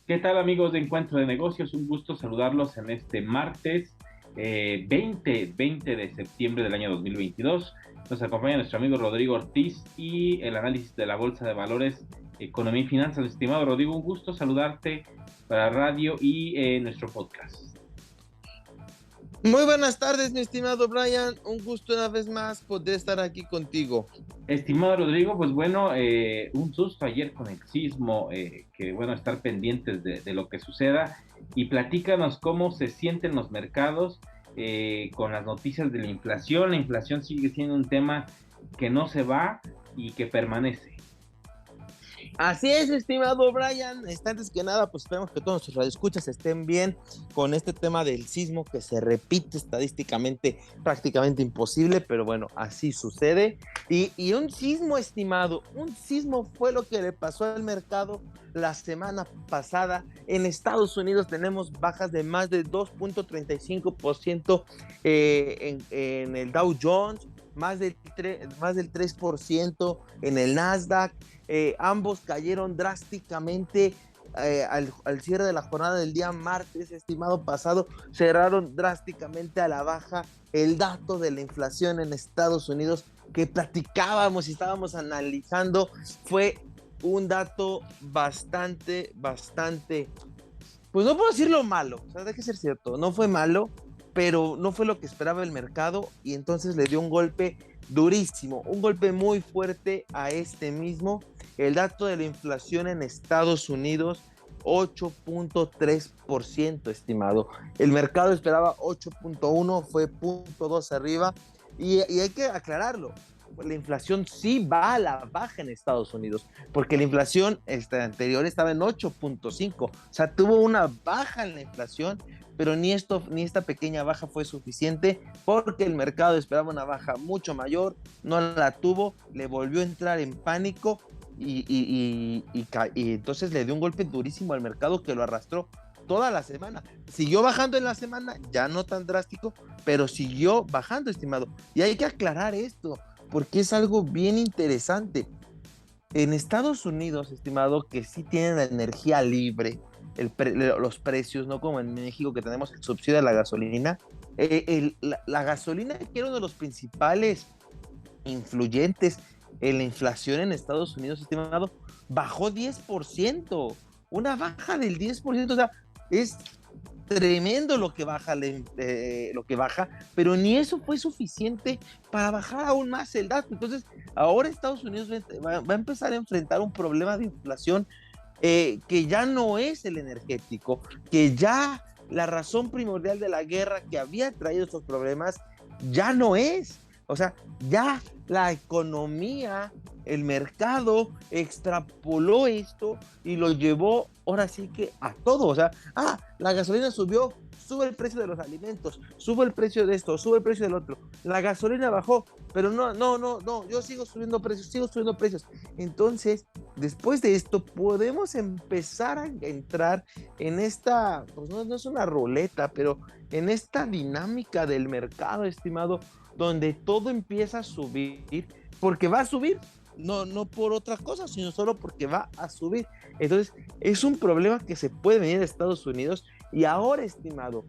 ¿Qué tal, amigos de Encuentro de Negocios? Un gusto saludarlos en este martes 20 de septiembre del año 2022. Nos acompaña nuestro amigo Rodrigo Ortiz y el análisis de la Bolsa de Valores, Economía y Finanzas. Estimado Rodrigo, un gusto saludarte para radio y nuestro podcast. Muy buenas tardes, mi estimado Brian. Un gusto una vez más poder estar aquí contigo. Estimado Rodrigo, pues bueno, un susto ayer con el sismo, que bueno, estar pendientes de lo que suceda, y platícanos cómo se sienten los mercados con las noticias de la inflación. La inflación sigue siendo un tema que no se va y que permanece. Así es, estimado Brian. Antes que nada, pues esperemos que todos nuestros radioescuchas estén bien con este tema del sismo que se repite estadísticamente, prácticamente imposible, pero bueno, así sucede. Y un sismo, estimado, un sismo fue lo que le pasó al mercado la semana pasada. En Estados Unidos tenemos bajas de más de 2.35% en el Dow Jones, más del 3% en el Nasdaq. Ambos cayeron drásticamente al cierre de la jornada del día martes, estimado pasado, cerraron drásticamente a la baja. El dato de la inflación en Estados Unidos que platicábamos y estábamos analizando fue un dato bastante, pues no puedo decirlo malo, o sea, deje ser cierto, no fue malo, pero no fue lo que esperaba el mercado y entonces le dio un golpe durísimo, un golpe muy fuerte a este mismo. El dato de la inflación en Estados Unidos, 8.3%, estimado. El mercado esperaba 8.1, fue 0.2 arriba. Y hay que aclararlo, la inflación sí va a la baja en Estados Unidos, porque la inflación anterior estaba en 8.5, o sea, tuvo una baja en la inflación, pero ni esta pequeña baja fue suficiente, porque el mercado esperaba una baja mucho mayor, no la tuvo, le volvió a entrar en pánico y entonces le dio un golpe durísimo al mercado que lo arrastró toda la semana. Siguió bajando en la semana, ya no tan drástico, pero siguió bajando, estimado. Y hay que aclarar esto, porque es algo bien interesante. En Estados Unidos, estimado, que sí tienen la energía libre, los precios, no como en México que tenemos el subsidio de la gasolina. La gasolina, que era uno de los principales influyentes en la inflación en Estados Unidos, estimado, bajó 10%, una baja del 10%, o sea, es tremendo lo que baja, pero ni eso fue suficiente para bajar aún más el dato. Entonces, ahora Estados Unidos va a empezar a enfrentar un problema de inflación que ya no es el energético, que ya la razón primordial de la guerra que había traído estos problemas ya no es. O sea, ya la economía, el mercado extrapoló esto y lo llevó ahora sí que a todo. O sea, la gasolina subió, sube el precio de los alimentos, sube el precio de esto, sube el precio del otro. La gasolina bajó, pero no, yo sigo subiendo precios. Entonces, después de esto, podemos empezar a entrar en esta, pues no es una ruleta, pero en esta dinámica del mercado, estimado, donde todo empieza a subir, porque va a subir, no por otra cosa, sino solo porque va a subir. Entonces, es un problema que se puede venir de Estados Unidos. Y ahora, estimado,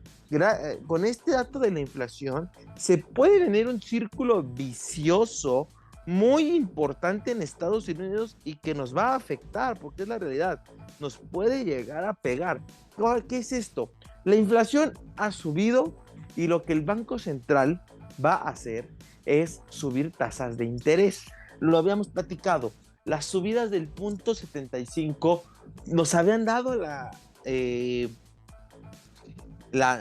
con este dato de la inflación, se puede venir un círculo vicioso muy importante en Estados Unidos y que nos va a afectar, porque es la realidad, nos puede llegar a pegar. ¿Qué es esto? La inflación ha subido y lo que el Banco Central va a hacer es subir tasas de interés. Lo habíamos platicado, las subidas del 0.75 nos habían dado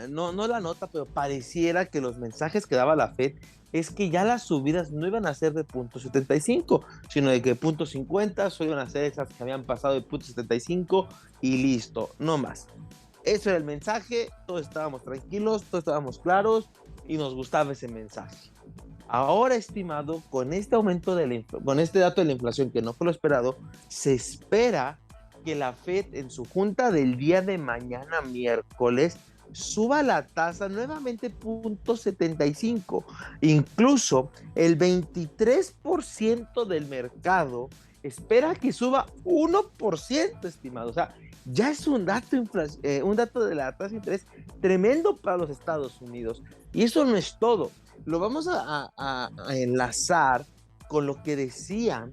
no la nota, pero pareciera que los mensajes que daba la Fed es que ya las subidas no iban a ser de 0.75, sino de que 0.50 solo iban a ser esas que habían pasado de 0.75 y listo, no más. Eso era el mensaje, todos estábamos tranquilos, todos estábamos claros y nos gustaba ese mensaje. Ahora, estimado, con este aumento con este dato de la inflación que no fue lo esperado, se espera que la Fed en su junta del día de mañana, miércoles, suba la tasa nuevamente 0.75. Incluso el 23% del mercado espera que suba 1%, estimado. O sea, ya es un dato de la tasa de interés tremendo para los Estados Unidos. Y eso no es todo. Lo vamos a enlazar con lo que decían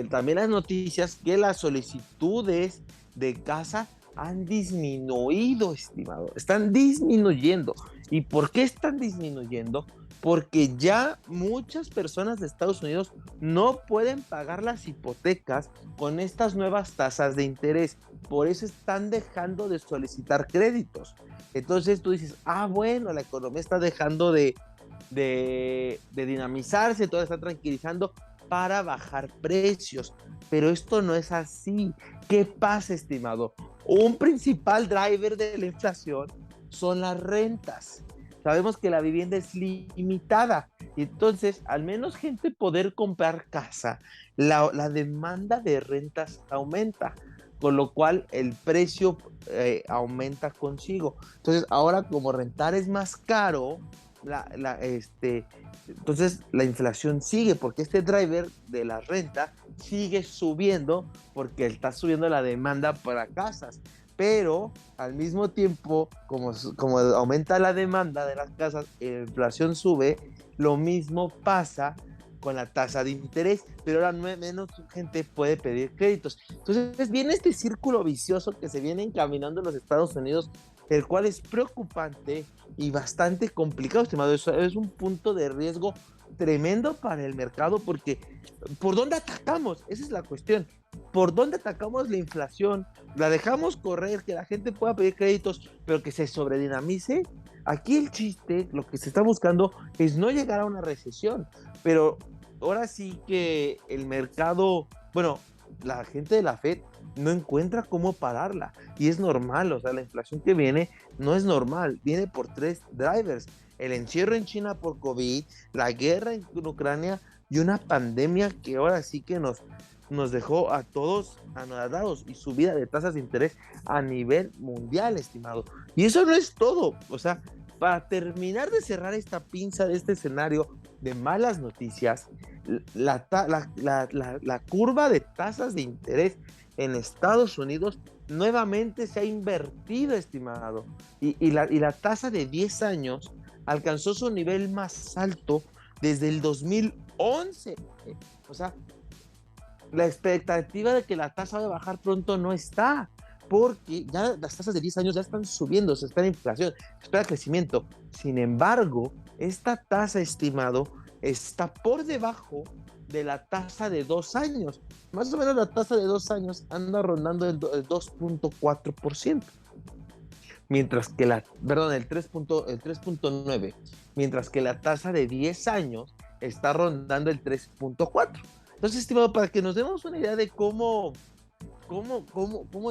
también las noticias, que las solicitudes de casa han disminuido, estimado. Están disminuyendo. ¿Y por qué están disminuyendo? Porque ya muchas personas de Estados Unidos no pueden pagar las hipotecas con estas nuevas tasas de interés. Por eso están dejando de solicitar créditos. Entonces tú dices, bueno, la economía está dejando de dinamizarse, todo está tranquilizando para bajar precios. Pero esto no es así. ¿Qué pasa, estimado? Un principal driver de la inflación son las rentas. Sabemos que la vivienda es limitada. Entonces, al menos gente poder comprar casa, la demanda de rentas aumenta, con lo cual el precio aumenta consigo. Entonces, ahora como rentar es más caro, entonces la inflación sigue, porque este driver de la renta sigue subiendo, porque está subiendo la demanda para casas. Pero al mismo tiempo, como aumenta la demanda de las casas, la inflación sube, lo mismo pasa con la tasa de interés, pero ahora menos gente puede pedir créditos. Entonces viene este círculo vicioso que se viene encaminando en los Estados Unidos, el cual es preocupante y bastante complicado, estimado. Eso es un punto de riesgo tremendo para el mercado, porque ¿por dónde atacamos? Esa es la cuestión. ¿Por dónde atacamos la inflación? ¿La dejamos correr, que la gente pueda pedir créditos, pero que se sobredinamice? Aquí el chiste, lo que se está buscando es no llegar a una recesión, pero ahora sí que el mercado, bueno, la gente de la Fed no encuentra cómo pararla, y es normal. O sea, la inflación que viene no es normal, viene por tres drivers: el encierro en China por COVID, la guerra en Ucrania y una pandemia que ahora sí que nos dejó a todos anonadados, y subida de tasas de interés a nivel mundial, estimado. Y eso no es todo. O sea, para terminar de cerrar esta pinza de este escenario de malas noticias, la curva de tasas de interés en Estados Unidos nuevamente se ha invertido, estimado. Y la tasa de 10 años alcanzó su nivel más alto desde el 2011. O sea, la expectativa de que la tasa va a bajar pronto no está, porque ya las tasas de 10 años ya están subiendo, se espera inflación, se espera crecimiento. Sin embargo, esta tasa, estimado, está por debajo de la tasa de 2 años. Más o menos la tasa de 2 años anda rondando el 2.4%, mientras que el 3.9, mientras que la tasa de 10 años está rondando el 3.4. Entonces, estimado, para que nos demos una idea de cómo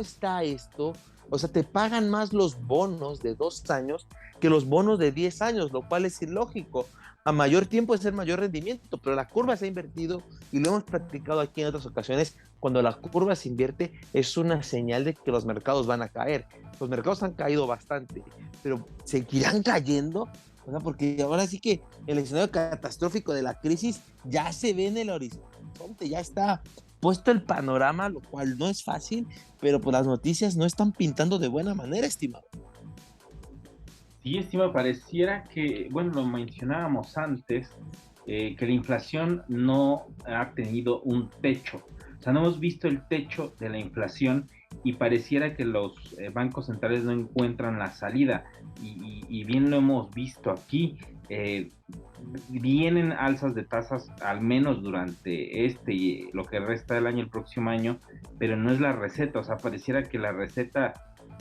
está esto, o sea, te pagan más los bonos de 2 años que los bonos de 10 años, lo cual es ilógico. A mayor tiempo es el mayor rendimiento, pero la curva se ha invertido, y lo hemos platicado aquí en otras ocasiones. Cuando la curva se invierte es una señal de que los mercados van a caer. Los mercados han caído bastante, pero seguirán cayendo. O sea, porque ahora sí que el escenario catastrófico de la crisis ya se ve en el horizonte, ya está puesto el panorama, lo cual no es fácil, pero pues las noticias no están pintando de buena manera, estimado. Sí, estimado, pareciera que, bueno, lo mencionábamos antes, que la inflación no ha tenido un techo. O sea, no hemos visto el techo de la inflación, y pareciera que los bancos centrales no encuentran la salida. Y bien lo hemos visto aquí. Vienen alzas de tasas al menos durante y lo que resta del año, el próximo año, pero no es la receta. O sea, pareciera que la receta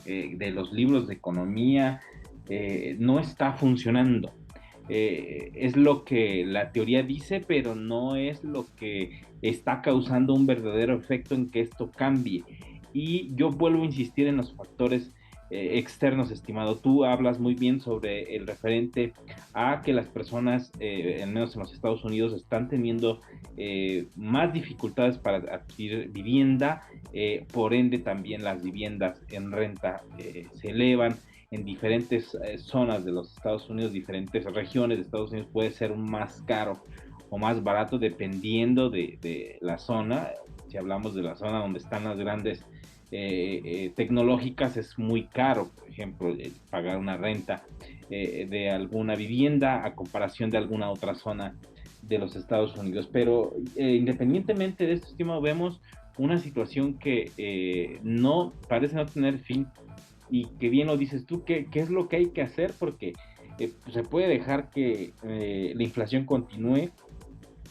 de los libros de economía no está funcionando. Es lo que la teoría dice, pero no es lo que está causando un verdadero efecto en que esto cambie. Y yo vuelvo a insistir en los factores externos, estimado. Tú hablas muy bien sobre el referente a que las personas, al menos en los Estados Unidos, están teniendo más dificultades para adquirir vivienda. Por ende también las viviendas en renta se elevan. en diferentes zonas de los Estados Unidos, diferentes regiones de Estados Unidos, puede ser más caro o más barato dependiendo de la zona. Si hablamos de la zona donde están las grandes tecnológicas, es muy caro, por ejemplo, pagar una renta de alguna vivienda a comparación de alguna otra zona de los Estados Unidos. Pero independientemente de esto, estimado, vemos una situación que no parece no tener fin, y que bien lo dices tú, ¿qué es lo que hay que hacer? Porque se puede dejar que la inflación continúe,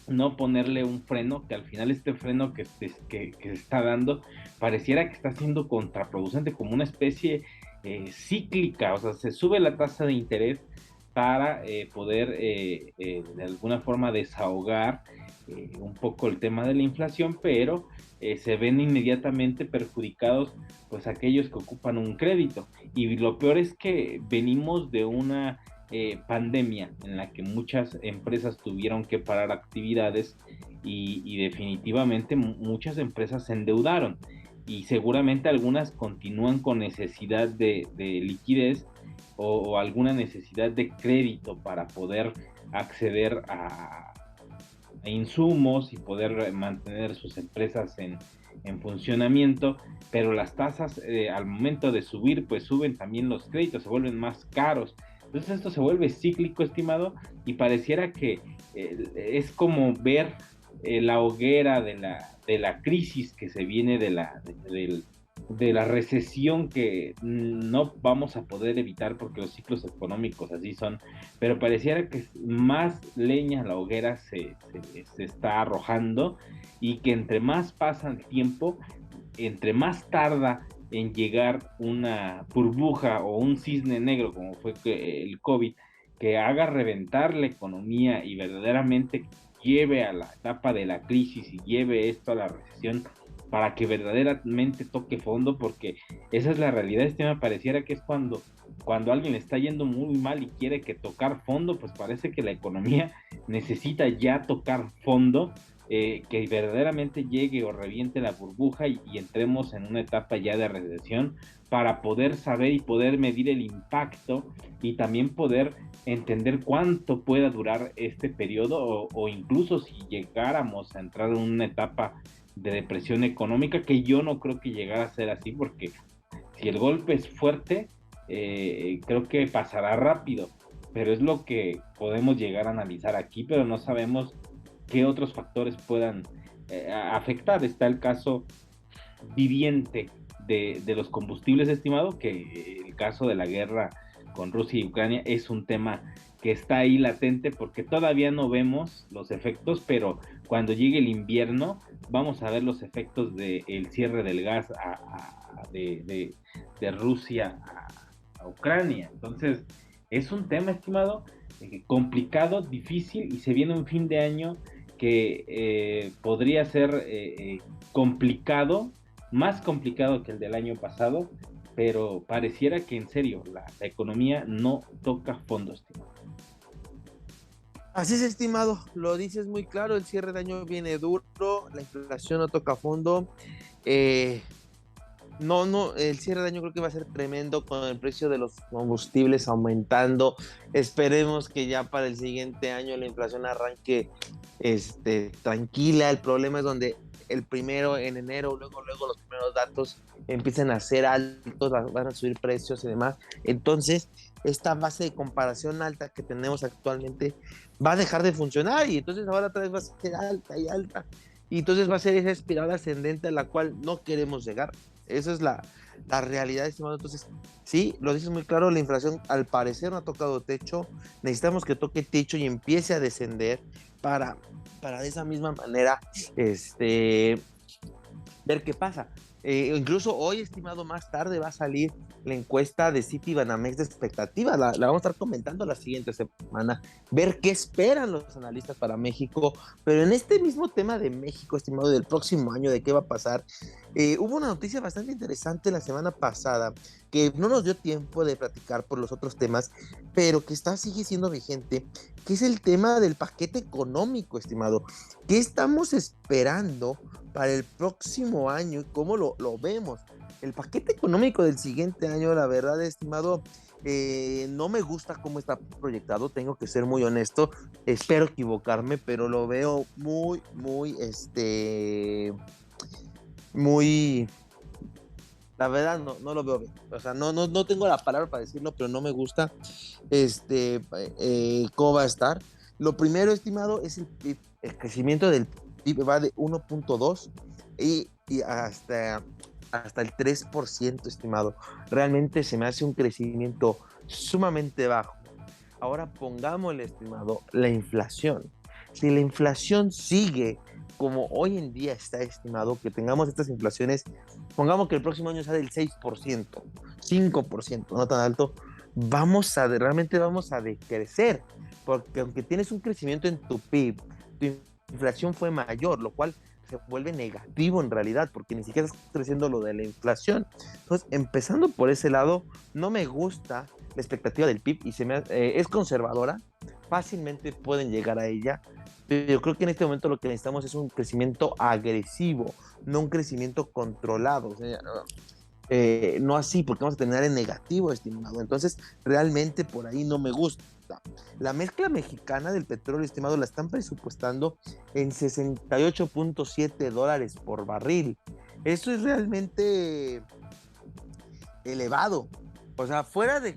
no ponerle un freno, que al final este freno que se está dando pareciera que está siendo contraproducente, como una especie cíclica. O sea, se sube la tasa de interés para poder de alguna forma desahogar un poco el tema de la inflación, pero se ven inmediatamente perjudicados pues aquellos que ocupan un crédito. Y lo peor es que venimos de una pandemia en la que muchas empresas tuvieron que parar actividades, y definitivamente muchas empresas se endeudaron, y seguramente algunas continúan con necesidad de liquidez, o alguna necesidad de crédito para poder acceder a insumos y poder mantener sus empresas en funcionamiento. Pero las tasas al momento de subir, pues suben también los créditos, se vuelven más caros. Entonces esto se vuelve cíclico, estimado, y pareciera que es como ver la hoguera de la crisis que se viene de la recesión, que no vamos a poder evitar porque los ciclos económicos así son, pero pareciera que más leña a la hoguera se está arrojando, y que entre más pasa el tiempo, entre más tarda en llegar una burbuja o un cisne negro como fue el COVID, que haga reventar la economía y verdaderamente lleve a la etapa de la crisis y lleve esto a la recesión, para que verdaderamente toque fondo, porque esa es la realidad. Este me pareciera que es cuando alguien le está yendo muy mal y quiere que tocar fondo, pues parece que la economía necesita ya tocar fondo, que verdaderamente llegue o reviente la burbuja, y entremos en una etapa ya de recesión, para poder saber y poder medir el impacto, y también poder entender cuánto pueda durar este periodo, o incluso si llegáramos a entrar en una etapa de depresión económica, que yo no creo que llegara a ser así, porque si el golpe es fuerte, creo que pasará rápido, pero es lo que podemos llegar a analizar aquí, pero no sabemos qué otros factores puedan afectar. Está el caso viviente de los combustibles, estimado, que el caso de la guerra con Rusia y Ucrania es un tema que está ahí latente, porque todavía no vemos los efectos, pero cuando llegue el invierno vamos a ver los efectos del cierre del gas de Rusia a Ucrania. Entonces es un tema, estimado, complicado, difícil, y se viene un fin de año que podría ser complicado, más complicado que el del año pasado, pero pareciera que en serio la economía no toca fondo, estimado. Así es, estimado, lo dices muy claro, el cierre de año viene duro, la inflación no toca fondo. No, el cierre de año creo que va a ser tremendo, con el precio de los combustibles aumentando. Esperemos que ya para el siguiente año la inflación arranque tranquila. El problema es donde el primero en enero, luego los primeros datos empiezan a ser altos, van a subir precios y demás. Entonces, esta base de comparación alta que tenemos actualmente va a dejar de funcionar, y entonces ahora otra vez va a ser alta y alta. Y entonces va a ser esa espiral ascendente a la cual no queremos llegar. Esa es la realidad, estimado. Entonces, sí, lo dices muy claro, la inflación al parecer no ha tocado techo. Necesitamos que toque techo y empiece a descender para de esa misma manera ver qué pasa. Incluso hoy, estimado, más tarde va a salir la encuesta de Citibanamex de expectativas. La vamos a estar comentando la siguiente semana, ver qué esperan los analistas para México. Pero en este mismo tema de México, estimado, del próximo año, de qué va a pasar, hubo una noticia bastante interesante la semana pasada, que no nos dio tiempo de platicar por los otros temas, pero que sigue siendo vigente, que es el tema del paquete económico, estimado. ¿Qué estamos esperando para el próximo año y cómo lo vemos? El paquete económico del siguiente año, la verdad, estimado, No me gusta cómo está proyectado, tengo que ser muy honesto. Espero equivocarme, pero lo veo muy, la verdad no lo veo bien. O sea, no tengo la palabra para decirlo, pero no me gusta cómo va a estar. Lo primero, estimado, es el PIB. El crecimiento del PIB va de 1.2 y hasta el 3%, estimado. Realmente se me hace un crecimiento sumamente bajo. Ahora pongámosle, estimado, la inflación. Si la inflación sigue como hoy en día está estimado, que tengamos estas inflaciones, pongamos que el próximo año sea del 6%, 5%, no tan alto, realmente vamos a decrecer, porque aunque tienes un crecimiento en tu PIB, tu inflación fue mayor, lo cual se vuelve negativo en realidad, porque ni siquiera estás creciendo lo de la inflación. Entonces, empezando por ese lado, no me gusta la expectativa del PIB y es conservadora, fácilmente pueden llegar a ella, pero yo creo que en este momento lo que necesitamos es un crecimiento agresivo, no un crecimiento controlado. O sea, no así, porque vamos a terminar en negativo, estimado. Entonces, realmente por ahí no me gusta. La mezcla mexicana del petróleo, estimado, la están presupuestando en $68.7 por barril. Eso es realmente elevado. O sea, fuera de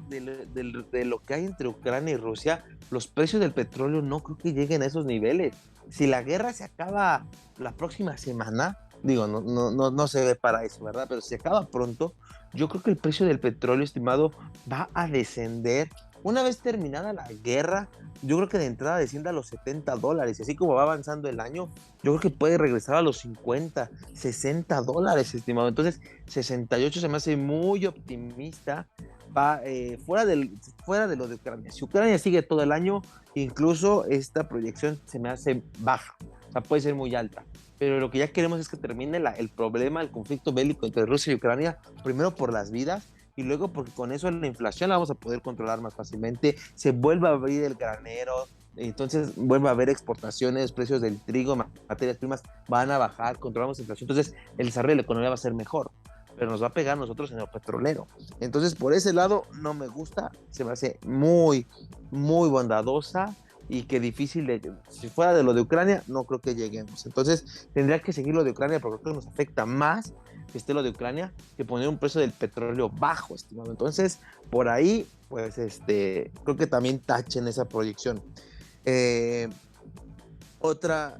lo que hay entre Ucrania y Rusia, los precios del petróleo no creo que lleguen a esos niveles. Si la guerra se acaba la próxima semana, digo, no se ve para eso, ¿verdad? Pero si acaba pronto, yo creo que el precio del petróleo, estimado, va a descender. Una vez terminada la guerra, yo creo que de entrada desciende a los $70. Y así como va avanzando el año, yo creo que puede regresar a los $50, $60, estimado. Entonces, 68 se me hace muy optimista. Fuera de lo de Ucrania. Si Ucrania sigue todo el año, incluso esta proyección se me hace baja. O sea, puede ser muy alta. Pero lo que ya queremos es que termine el problema, el conflicto bélico entre Rusia y Ucrania, primero por las vidas y luego porque con eso la inflación la vamos a poder controlar más fácilmente, se vuelve a abrir el granero, entonces vuelve a haber exportaciones, precios del trigo, materias primas van a bajar, controlamos la inflación, entonces el desarrollo de la economía va a ser mejor, pero nos va a pegar a nosotros en el petrolero. Entonces por ese lado no me gusta, se me hace muy bondadosa y que difícil si fuera de lo de Ucrania, no creo que lleguemos. Entonces tendría que seguir lo de Ucrania porque creo que nos afecta más que esté lo de Ucrania que poner un precio del petróleo bajo, estimado. Entonces, por ahí, pues, creo que también tachen esa proyección. Otra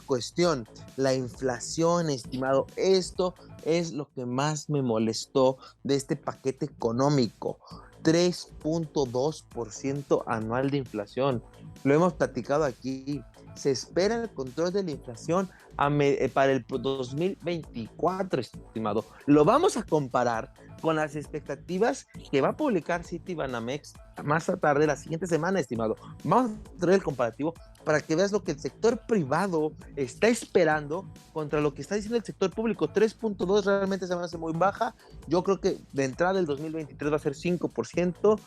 cuestión, la inflación, estimado. Esto es lo que más me molestó de este paquete económico. 3.2% anual de inflación. Lo hemos platicado aquí. Se espera el control de la inflación para el 2024, estimado. Lo vamos a comparar con las expectativas que va a publicar Citibanamex más tarde la siguiente semana, estimado. Vamos a traer el comparativo para que veas lo que el sector privado está esperando contra lo que está diciendo el sector público. 3.2 realmente se me hace muy baja. Yo creo que de entrada el 2023 va a ser 5%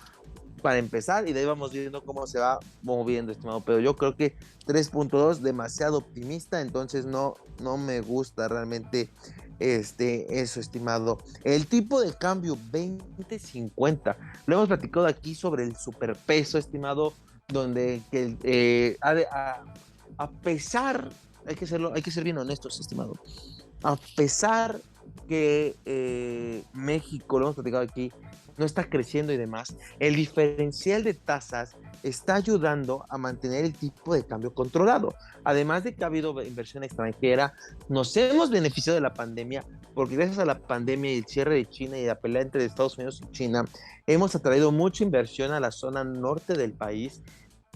para empezar y de ahí vamos viendo cómo se va moviendo, estimado, pero yo creo que 3.2 demasiado optimista, entonces no me gusta realmente eso, estimado. El tipo de cambio 2050, lo hemos platicado aquí sobre el superpeso, estimado, donde a pesar, hay que ser bien honestos, estimado, a pesar que México, lo hemos platicado aquí, no está creciendo y demás, el diferencial de tasas está ayudando a mantener el tipo de cambio controlado. Además de que ha habido inversión extranjera, nos hemos beneficiado de la pandemia, porque gracias a la pandemia y el cierre de China y la pelea entre Estados Unidos y China, hemos atraído mucha inversión a la zona norte del país,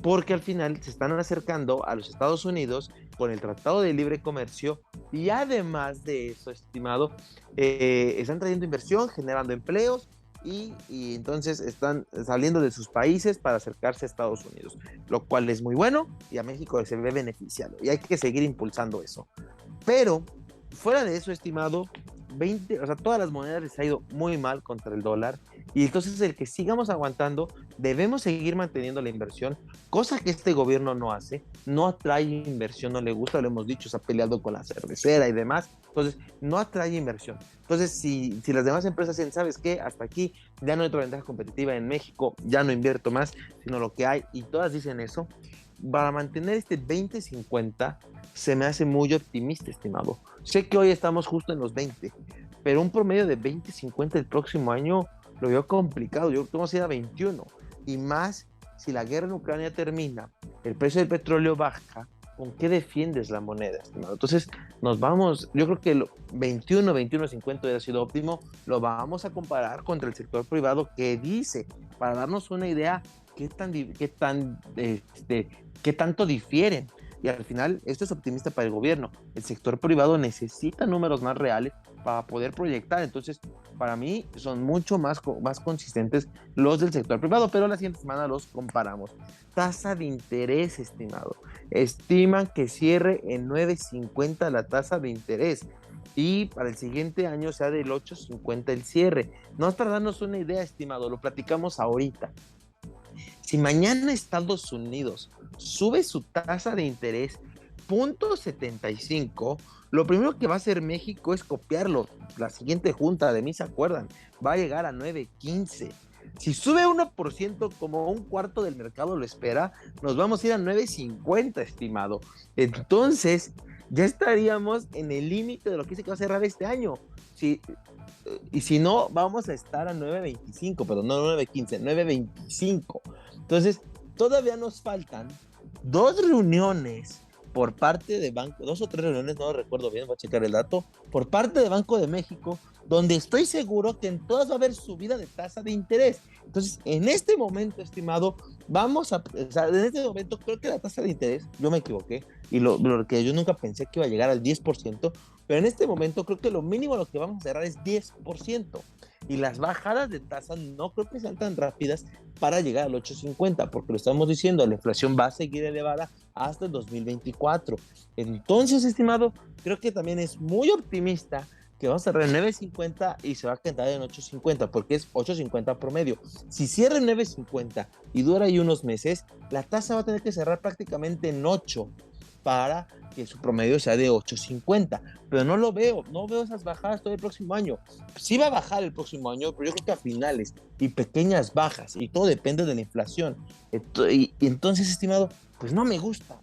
porque al final se están acercando a los Estados Unidos con el Tratado de Libre Comercio y además de eso, estimado, están trayendo inversión, generando empleos, y entonces están saliendo de sus países para acercarse a Estados Unidos, lo cual es muy bueno y a México se ve beneficiado y hay que seguir impulsando eso. Pero fuera de eso, estimado, 20, o sea, todas las monedas les ha ido muy mal contra el dólar, y entonces el que sigamos aguantando, debemos seguir manteniendo la inversión, cosa que este gobierno no hace, no atrae inversión, no le gusta, lo hemos dicho, se ha peleado con la cervecera y demás, entonces no atrae inversión. Entonces, si las demás empresas dicen, ¿sabes qué? Hasta aquí ya no hay otra ventaja competitiva en México, ya no invierto más, sino lo que hay, y todas dicen eso, para mantener este 20-50 se me hace muy optimista, estimado. Sé que hoy estamos justo en los 20, pero un promedio de 20-50 el próximo año lo veo complicado. Yo creo que ir a 21. Y más si la guerra en Ucrania termina, el precio del petróleo baja, ¿con qué defiendes la moneda, estimado? Entonces, nos vamos, yo creo que el 21-50 hubiera sido óptimo, lo vamos a comparar contra el sector privado que dice, para darnos una idea, qué tanto difieren. Y al final, esto es optimista para el gobierno. El sector privado necesita números más reales para poder proyectar. Entonces, para mí, son mucho más consistentes los del sector privado, pero la siguiente semana los comparamos. Tasa de interés, estimado. Estiman que cierre en 9.50 la tasa de interés y para el siguiente año sea del 8.50 el cierre. No es para darnos una idea, estimado, lo platicamos ahorita. Si mañana Estados Unidos sube su tasa de interés 0.75, lo primero que va a hacer México es copiarlo. La siguiente junta de mí, ¿se acuerdan? Va a llegar a 9.15. Si sube 1%, como un cuarto del mercado lo espera, nos vamos a ir a 9.50, estimado. Entonces, ya estaríamos en el límite de lo que dice que va a cerrar este año. Y si no, vamos a estar a 9.25, pero no 9.15, 9.25. Entonces, todavía nos faltan 2 reuniones por parte de Banco, 2 o 3 reuniones, no recuerdo bien, voy a checar el dato, por parte de Banco de México, donde estoy seguro que en todas va a haber subida de tasa de interés. Entonces, en este momento, estimado, o sea, en este momento creo que la tasa de interés, yo me equivoqué, y lo que yo nunca pensé que iba a llegar al 10%, pero en este momento creo que lo mínimo a lo que vamos a cerrar es 10%. Y las bajadas de tasa no creo que sean tan rápidas para llegar al 8.50, porque lo estamos diciendo, la inflación va a seguir elevada hasta el 2024. Entonces, estimado, creo que también es muy optimista que vamos a cerrar en 9.50 y se va a quedar en 8.50, porque es 8.50 promedio. Si cierra en 9.50 y dura ahí unos meses, la tasa va a tener que cerrar prácticamente en 8 para que su promedio sea de 8.50, pero no veo esas bajadas todo el próximo año. Sí va a bajar el próximo año, pero yo creo que a finales y pequeñas bajas, y todo depende de la inflación. Y entonces, estimado, pues no me gusta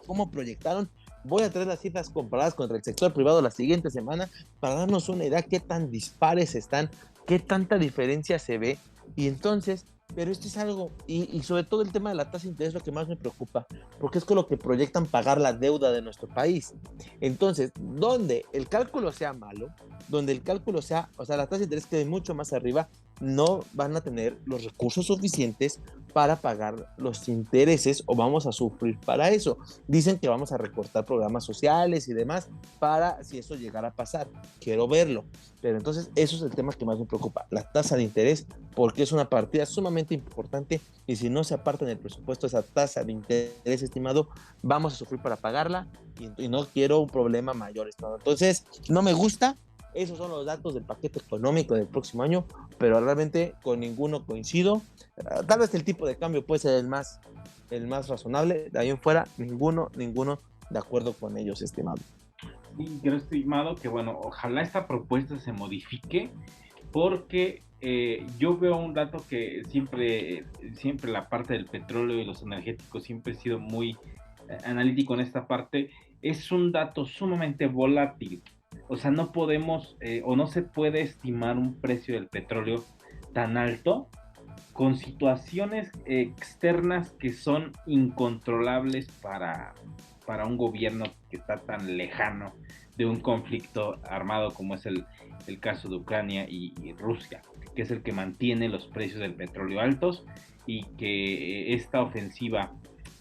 cómo proyectaron. Voy a traer las cifras comparadas contra el sector privado la siguiente semana para darnos una idea qué tan dispares están, qué tanta diferencia se ve, y entonces pero esto es algo, y sobre todo el tema de la tasa de interés es lo que más me preocupa, porque es con lo que proyectan pagar la deuda de nuestro país. Entonces, donde el cálculo sea malo, donde el cálculo sea, o sea, la tasa de interés quede mucho más arriba, no van a tener los recursos suficientes para pagar los intereses o vamos a sufrir para eso. Dicen que vamos a recortar programas sociales y demás para si eso llegara a pasar. Quiero verlo. Pero entonces eso es el tema que más me preocupa, la tasa de interés, porque es una partida sumamente importante y si no se aparta en el presupuesto esa tasa de interés, estimado, vamos a sufrir para pagarla y no quiero un problema mayor, estimado. Entonces, no me gusta. Esos son los datos del paquete económico del próximo año, pero realmente con ninguno coincido. Tal vez el tipo de cambio puede ser el más razonable. De ahí en fuera, ninguno de acuerdo con ellos, estimado. Sí, creo, estimado, que bueno, ojalá esta propuesta se modifique, porque yo veo un dato que siempre la parte del petróleo y los energéticos siempre he sido muy analítico en esta parte. Es un dato sumamente volátil. O sea, no podemos o no se puede estimar un precio del petróleo tan alto con situaciones externas que son incontrolables para un gobierno que está tan lejano de un conflicto armado como es el caso de Ucrania y Rusia, que es el que mantiene los precios del petróleo altos, y que esta ofensiva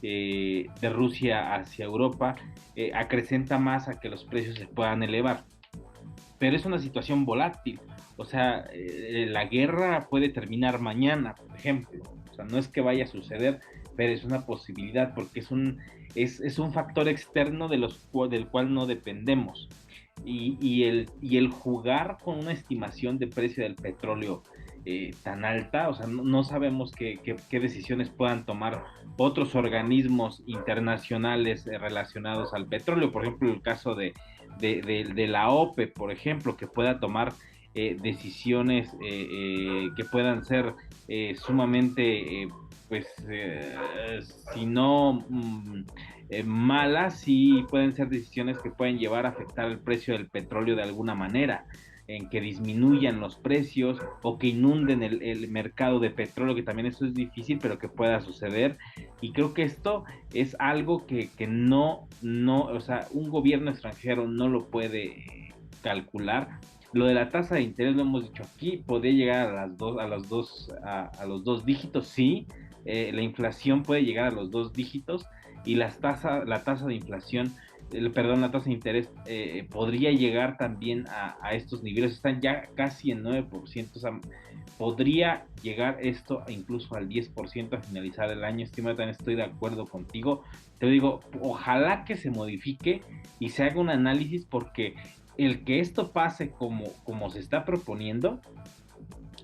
de Rusia hacia Europa acrecenta más a que los precios se puedan elevar. Pero es una situación volátil. O sea, la guerra puede terminar mañana, por ejemplo. O sea, no es que vaya a suceder, pero es una posibilidad porque es un factor externo del cual no dependemos. y el jugar con una estimación de precio del petróleo tan alta, o sea, no sabemos qué decisiones puedan tomar otros organismos internacionales relacionados al petróleo, por ejemplo, el caso de la OPE, por ejemplo, que pueda tomar decisiones que puedan ser sumamente, pues, si no malas, sí pueden ser decisiones que pueden llevar a afectar el precio del petróleo de alguna manera, en que disminuyan los precios o que inunden el mercado de petróleo, que también eso es difícil, pero que pueda suceder. Y creo que esto es algo que no, o sea, un gobierno extranjero no lo puede calcular. Lo de la tasa de interés lo hemos dicho aquí, podría llegar a los dos dígitos, sí. La inflación puede llegar a los dos dígitos y la tasa de inflación, perdón, la tasa de interés podría llegar también a estos niveles, están ya casi en 9%, o sea, podría llegar esto incluso al 10% a finalizar el año. Estimado, también estoy de acuerdo contigo. Te digo, ojalá que se modifique y se haga un análisis, porque el que esto pase como se está proponiendo,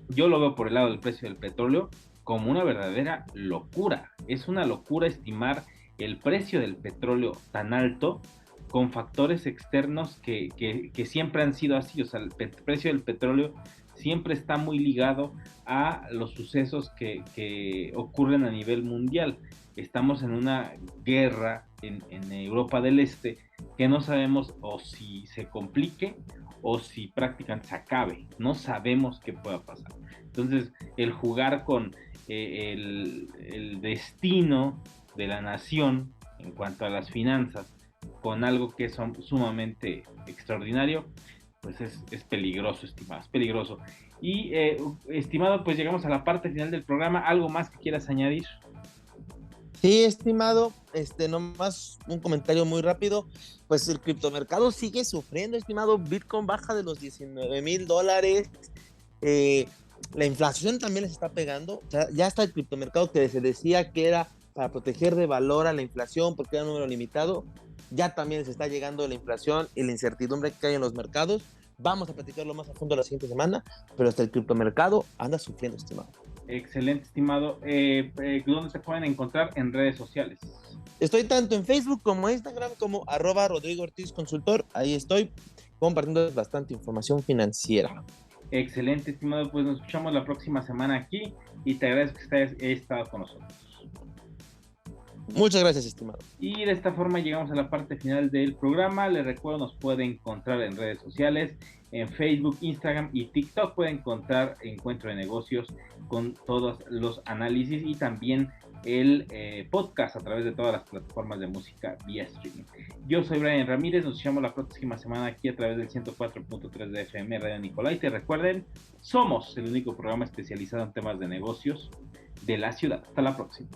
yo lo veo por el lado del precio del petróleo como una verdadera locura. Es una locura estimar el precio del petróleo tan alto con factores externos que siempre han sido así. O sea, el precio del petróleo siempre está muy ligado a los sucesos que ocurren a nivel mundial. Estamos en una guerra en Europa del Este que no sabemos o si se complique o si prácticamente se acabe. No sabemos qué pueda pasar. Entonces, el jugar con el destino de la nación en cuanto a las finanzas con algo que es sumamente extraordinario, pues es peligroso, estimado, es peligroso. Y estimado, pues llegamos a la parte final del programa. ¿Algo más que quieras añadir? Sí, estimado, nomás un comentario muy rápido. Pues el criptomercado sigue sufriendo, estimado. Bitcoin baja de los $19,000. La inflación también les está pegando. O sea, ya está el criptomercado que se decía que era para proteger de valor a la inflación porque era un número limitado. Ya también les está llegando la inflación y la incertidumbre que hay en los mercados. Vamos a platicarlo más a fondo la siguiente semana, pero hasta el criptomercado anda sufriendo, estimado. Excelente, estimado. ¿Dónde se pueden encontrar en redes sociales? Estoy tanto en Facebook como en Instagram como @Rodrigo Ortiz Consultor. Ahí estoy compartiendo bastante información financiera. Excelente, estimado. Pues nos escuchamos la próxima semana aquí y te agradezco que hayas estado con nosotros. Muchas gracias, estimado. Y de esta forma llegamos a la parte final del programa. Les recuerdo, nos puede encontrar en redes sociales, en Facebook, Instagram y TikTok. Puede encontrar Encuentro de Negocios con todos los análisis y también el podcast a través de todas las plataformas de música vía streaming. Yo soy Brian Ramírez, nos vemos la próxima semana aquí a través del 104.3 de FM Radio Nicolaita. Recuerden, somos el único programa especializado en temas de negocios de la ciudad. Hasta la próxima.